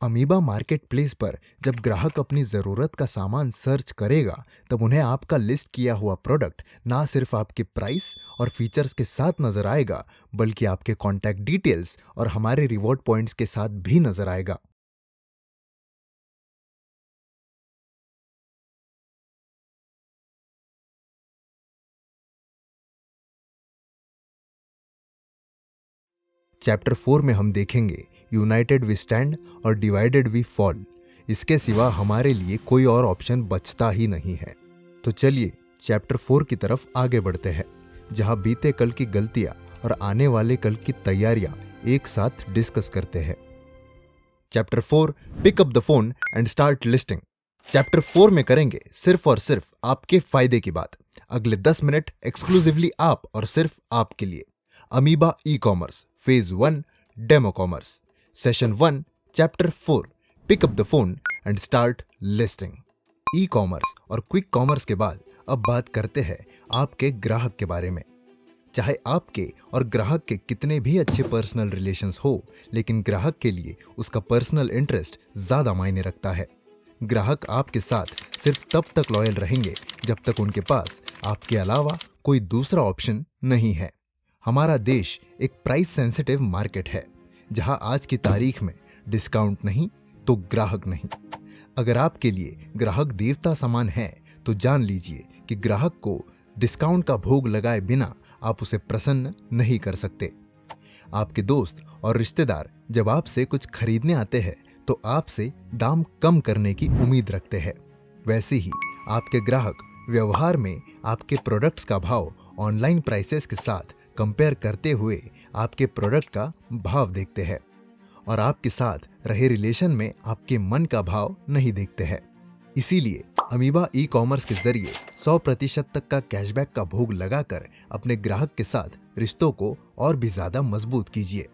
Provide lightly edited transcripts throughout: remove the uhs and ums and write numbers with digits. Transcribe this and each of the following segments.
Amoeba market place पर जब ग्राहक अपनी ज़रूरत का सामान सर्च करेगा, तब उन्हें आपका लिस्ट किया हुआ प्रोडक्ट ना सिर्फ आपके प्राइस और फीचर्स के साथ नजर आएगा, बल्कि आपके कॉन्टैक्ट डिटेल्स और हमारे रिवॉर्ड पॉइंट्स के साथ भी नजर आएगा। चैप्टर 4 में हम देखेंगे यूनाइटेड वी स्टैंड और डिवाइडेड वी फॉल। इसके सिवा हमारे लिए कोई और ऑप्शन बचता ही नहीं है। तो चलिए चैप्टर 4 की तरफ आगे बढ़ते हैं, जहां बीते कल की गलतियां और आने वाले कल की तैयारियां एक साथ डिस्कस करते हैं। Chapter 4, pick up the phone and start listing. Chapter 4 में करेंगे सिर्फ और सिर्फ आपके फायदे की बात। अगले 10 मिनट एक्सक्लूसिवली आप और सिर्फ आपके लिए। Amoeba e commerce phase 1 demo commerce session 1 chapter 4, pick up the phone and start listing. E commerce और क्विक कॉमर्स के बाद अब बात करते हैं आपके ग्राहक के बारे में। चाहे आपके और ग्राहक के कितने भी अच्छे पर्सनल रिलेशंस हो, लेकिन ग्राहक के लिए उसका पर्सनल इंटरेस्ट ज्यादा मायने रखता है। ग्राहक आपके साथ सिर्फ तब तक लॉयल रहेंगे जब तक उनके पास आपके अलावा कोई दूसरा ऑप्शन नहीं है। हमारा देश एक प्राइस सेंसिटिव मार्केट है, जहां आज की तारीख में डिस्काउंट नहीं तो ग्राहक नहीं। अगर आपके लिए ग्राहक देवता समान है, तो जान लीजिए कि ग्राहक को डिस्काउंट का भोग लगाए बिना आप उसे प्रसन्न नहीं कर सकते। आपके दोस्त और रिश्तेदार जब आपसे कुछ खरीदने आते हैं, तो आपसे दाम कम करने की उम्मीद रखते हैं। वैसे ही आपके ग्राहक व्यवहार में आपके प्रोडक्ट्स का भाव ऑनलाइन प्राइसेस के साथ कंपेयर करते हुए आपके प्रोडक्ट का भाव देखते हैं, और आपके साथ रहे रिलेशन में आपके मन का भाव नहीं देखते हैं। इसीलिए अमीबा ई कॉमर्स के जरिए 100% तक का कैशबैक का भोग लगाकर अपने ग्राहक के साथ रिश्तों को और भी ज्यादा मजबूत कीजिए।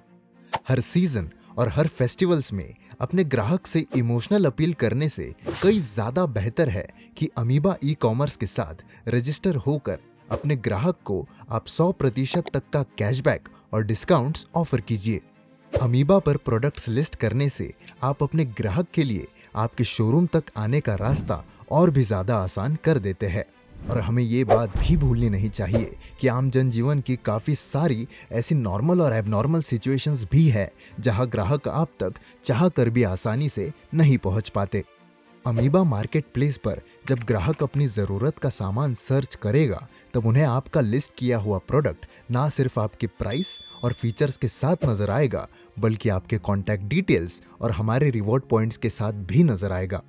हर सीजन और हर फेस्टिवल्स में अपने ग्राहक से इमोशनल अपील करने से कई ज्यादा बेहतर है कि अमीबा ई कॉमर्स के साथ रजिस्टर होकर अपने ग्राहक को आप 100% तक का कैशबैक और डिस्काउंट्स ऑफर कीजिए। अमीबा पर प्रोडक्ट्स लिस्ट करने से आप अपने ग्राहक के लिए आपके शोरूम तक आने का रास्ता और भी ज्यादा आसान कर देते हैं। और हमें ये बात भी भूलनी नहीं चाहिए कि आम जनजीवन की काफी सारी ऐसी नॉर्मल और एबनॉर्मल सिचुएशंस भी है, जहां ग्राहक आप तक चाह कर भी आसानी से नहीं पहुंच पाते। अमीबा मार्केट प्लेस पर जब ग्राहक अपनी ज़रूरत का सामान सर्च करेगा, तब उन्हें आपका लिस्ट किया हुआ प्रोडक्ट ना सिर्फ आपके प्राइस और फीचर्स के साथ नजर आएगा, बल्कि आपके कॉन्टैक्ट डिटेल्स और हमारे रिवॉर्ड पॉइंट्स के साथ भी नजर आएगा।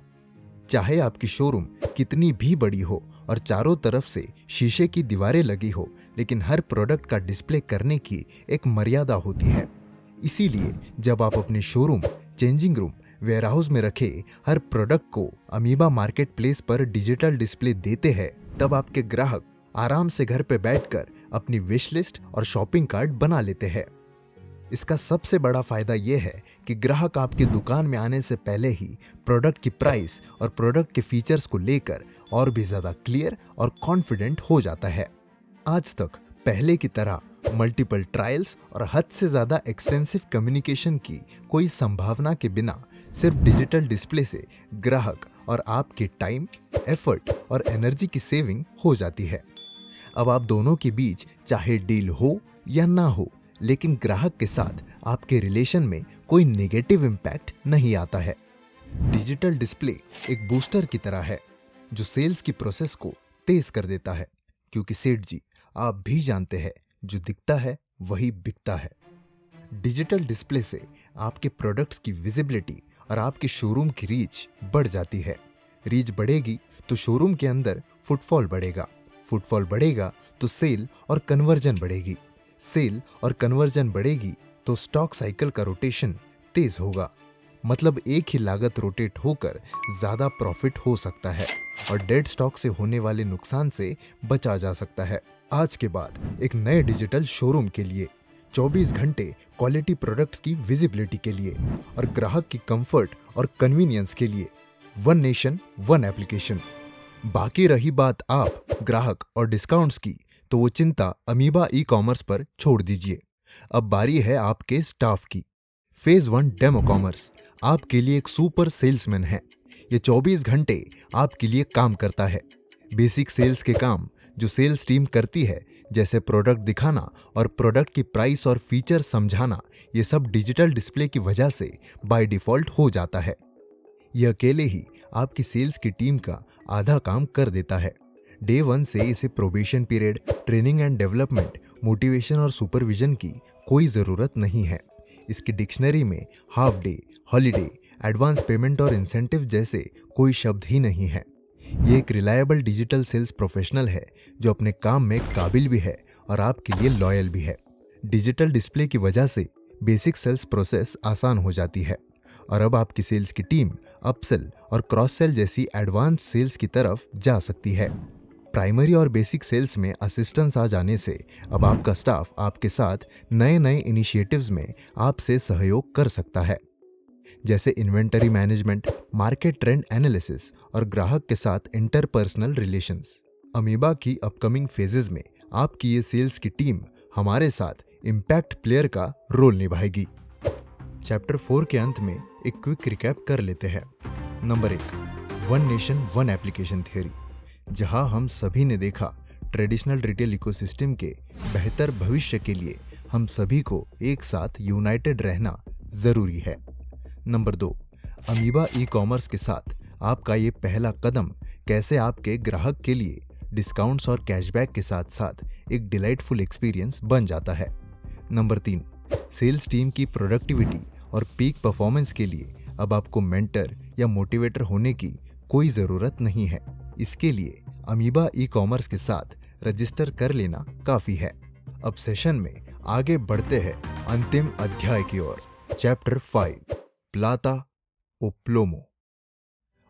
चाहे आपकी शोरूम कितनी भी बड़ी हो और चारों तरफ से शीशे की दीवारें लगी हो, लेकिन हर प्रोडक्ट का डिस्प्ले करने की एक मर्यादा होती है। इसीलिए जब आप अपने शोरूम, चेंजिंग रूम, वेयरहाउस में रखे हर प्रोडक्ट को अमीबा मार्केट प्लेस पर डिजिटल डिस्प्ले देते हैं, तब आपके ग्राहक आराम से घर पे बैठकर अपनी विश लिस्ट और शॉपिंग कार्ट बना लेते हैं। इसका सबसे बड़ा फायदा यह है कि ग्राहक आपकी दुकान में आने से पहले ही प्रोडक्ट की प्राइस और प्रोडक्ट के फीचर्स को लेकर और भी ज्यादा क्लियर और कॉन्फिडेंट हो जाता है। आज तक पहले की तरह मल्टीपल ट्रायल्स और हद से ज्यादा एक्सटेंसिव कम्युनिकेशन की कोई संभावना के बिना सिर्फ डिजिटल डिस्प्ले से ग्राहक और आपके टाइम, एफर्ट और एनर्जी की सेविंग हो जाती है। अब आप दोनों के बीच चाहे डील हो या ना हो, लेकिन ग्राहक के साथ आपके रिलेशन में कोई नेगेटिव इम्पैक्ट नहीं आता है। डिजिटल डिस्प्ले एक बूस्टर की तरह है, जो सेल्स की प्रोसेस को तेज कर देता है, क्योंकि सेठ जी आप भी जानते हैं, जो दिखता है वही बिकता है। डिजिटल डिस्प्ले से आपके प्रोडक्ट्स की विजिबिलिटी और आपके शोरूम की रीच बढ़ जाती है। रीच बढ़ेगी तो शोरूम के अंदर फुटफॉल बढ़ेगा, फुटफॉल बढ़ेगा तो सेल और कन्वर्जन बढ़ेगी, सेल और कन्वर्जन बढ़ेगी तो स्टॉक साइकिल का रोटेशन तेज होगा। मतलब एक ही लागत रोटेट होकर ज्यादा प्रॉफिट हो सकता है और डेड स्टॉक से होने वाले नुकसान से बचा जा सकता है। आज के बाद एक नए डिजिटल शोरूम के लिए 24 घंटे क्वालिटी प्रोडक्ट्स की विजिबिलिटी के लिए और ग्राहक की कंफर्ट और कन्वीनियंस के लिए वन नेशन वन एप्लीकेशन। बाकी रही बात आप, ग्राहक और डिस्काउंट्स की, तो वो चिंता अमीबा ई कॉमर्स पर छोड़ दीजिए। अब बारी है आपके स्टाफ की। फेज 1 डेमो कॉमर्स आपके लिए एक सुपर सेल्समैन है। ये 24 घंटे आपके लिए काम करता है। बेसिक सेल्स के काम जो सेल्स टीम करती है, जैसे प्रोडक्ट दिखाना और प्रोडक्ट की प्राइस और फीचर समझाना, ये सब डिजिटल डिस्प्ले की वजह से बाय डिफॉल्ट हो जाता है। ये अकेले ही आपकी सेल्स की टीम का आधा काम कर देता है। डे 1 से इसे probation period, training and development, motivation और सुपरविजन की कोई ज़रूरत नहीं है। इसकी डिक्शनरी में half day, holiday, advance payment और इंसेंटिव जैसे कोई शब्द ही नहीं है। ये एक रिलायबल डिजिटल सेल्स प्रोफेशनल है जो अपने काम में काबिल भी है और आपके लिए लॉयल भी है। डिजिटल डिस्प्ले की वजह से बेसिक सेल्स प्रोसेस आसान हो जाती है और अब आपकी सेल्स की टीम अपसेल और क्रॉस सेल जैसी एडवांस सेल्स की तरफ जा सकती है। प्राइमरी और बेसिक सेल्स में असिस्टेंस आ जाने से अब आपका स्टाफ आपके साथ नए नए इनिशिएटिव्स में आपसे सहयोग कर सकता है, जैसे inventory management, market trend analysis और ग्राहक के साथ इंटरपर्सनल रिलेशंस। अमीबा की अपकमिंग फेजेस में आपकी ये सेल्स की टीम हमारे साथ इम्पैक्ट प्लेयर का रोल निभाएगी। चैप्टर 4 के अंत में एक क्विक रिकैप कर लेते हैं। Number 1, one nation one application theory, जहां हम सभी ने देखा ट्रेडिशनल रिटेल इकोसिस्टम के बेहतर भविष्य के लिए हम सभी को एक साथ यूनाइटेड रहना जरूरी है। नंबर 2, अमीबा ई कॉमर्स के साथ आपका ये पहला कदम कैसे आपके ग्राहक के लिए डिस्काउंट्स और कैशबैक के साथ साथ एक डिलाइटफुल एक्सपीरियंस बन जाता है। नंबर 3, सेल्स टीम की प्रोडक्टिविटी और पीक परफॉर्मेंस के लिए अब आपको मेंटर या मोटिवेटर होने की कोई ज़रूरत नहीं है। इसके लिए अमीबा ई कॉमर्स के साथ रजिस्टर कर लेना काफ़ी है। अब सेशन में आगे बढ़ते हैं अंतिम अध्याय की ओर। चैप्टर 5, प्लाता ओ प्लोमो।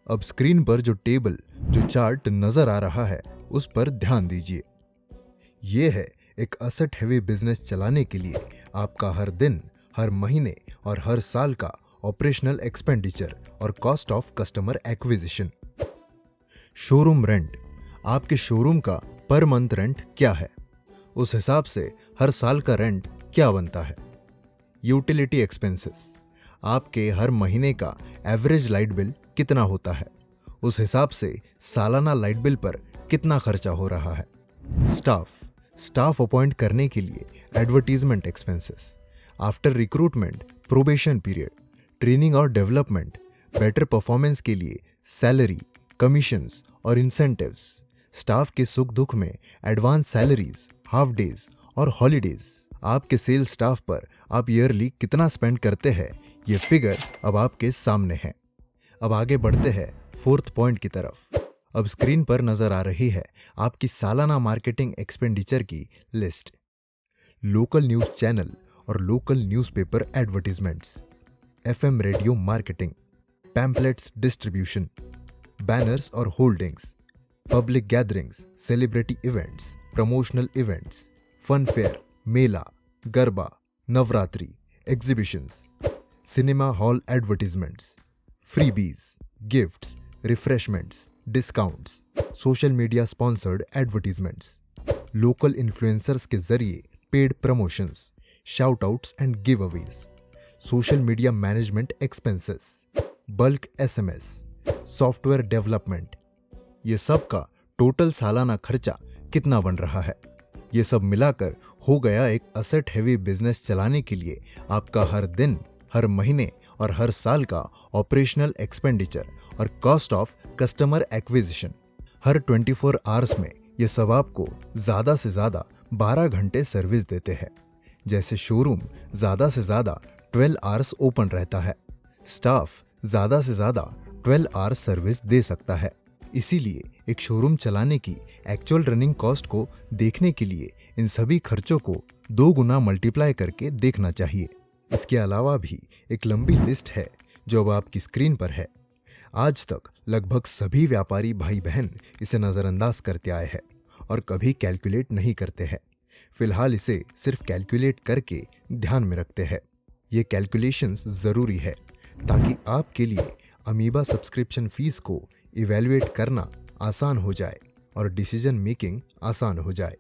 अब स्क्रीन पर जो टेबल, जो चार्ट नजर आ रहा है, उस पर ध्यान दीजिए। ये है एक असेट हेवी बिजनेस चलाने के लिए आपका हर दिन, हर महीने और हर साल का ऑपरेशनल एक्सपेंडिचर और cost of customer acquisition. Showroom rent, आपके शोरूम का पर मंथ रेंट क्या है, उस हिसाब से हर साल का रेंट क्या बनता है। यूटिलिटी एक्सपेंसेस, आपके हर महीने का एवरेज लाइट बिल कितना होता है, उस हिसाब से सालाना लाइट बिल पर कितना खर्चा हो रहा है। स्टाफ अपॉइंट करने के लिए advertisement expenses, after recruitment, probation period, training और डेवलपमेंट, बेटर परफॉर्मेंस के लिए सैलरी, कमीशंस और इंसेंटिव्स, स्टाफ के सुख दुख में एडवांस सैलरीज, हाफ डेज और हॉलीडेज। आपके सेल्स स्टाफ पर आप ईयरली कितना स्पेंड करते हैं, ये फिगर अब आपके सामने है। अब आगे बढ़ते हैं 4th पॉइंट की तरफ। अब स्क्रीन पर नजर आ रही है आपकी सालाना मार्केटिंग एक्सपेंडिचर की लिस्ट। लोकल न्यूज़ चैनल और local newspaper advertisements, FM radio marketing, pamphlets distribution, banners और hoardings, public gatherings, celebrity events, promotional events, fun fair, मेला, garba, Navratri, exhibitions, cinema hall advertisements, freebies, gifts, refreshments, discounts, social media sponsored advertisements, local influencers के जरिए paid promotions, shout outs and giveaways, social media management expenses, bulk SMS, software development. ये सब का total सालाना खर्चा कितना बन रहा है, ये सब मिलाकर हो गया एक असेट हेवी बिजनेस चलाने के लिए आपका हर दिन, हर महीने और हर साल का ऑपरेशनल एक्सपेंडिचर और cost of customer acquisition. Her 24 hours में ये सब आपको ज़्यादा से ज़्यादा 12 घंटे सर्विस देते हैं। जैसे शोरूम ज़्यादा से ज़्यादा 12 आवर्स ओपन रहता है, स्टाफ ज़्यादा से ज़्यादा 12 आवर्स सर्विस दे सकता है। इसीलिए एक शोरूम चलाने की एक्चुअल रनिंग कॉस्ट को देखने के लिए इन सभी खर्चों को 2 गुना मल्टीप्लाई करके देखना चाहिए। इसके अलावा भी एक लंबी लिस्ट है जो अब आपकी स्क्रीन पर है। आज तक लगभग सभी व्यापारी भाई बहन इसे नज़रअंदाज करते आए हैं और कभी कैलकुलेट नहीं करते हैं। फिलहाल इसे सिर्फ कैलकुलेट करके ध्यान में रखते हैं। ये कैलकुलेशंस ज़रूरी है ताकि आपके लिए अमीबा सब्सक्रिप्शन फीस को इवैल्यूएट करना आसान हो जाए और डिसीजन मेकिंग आसान हो जाए।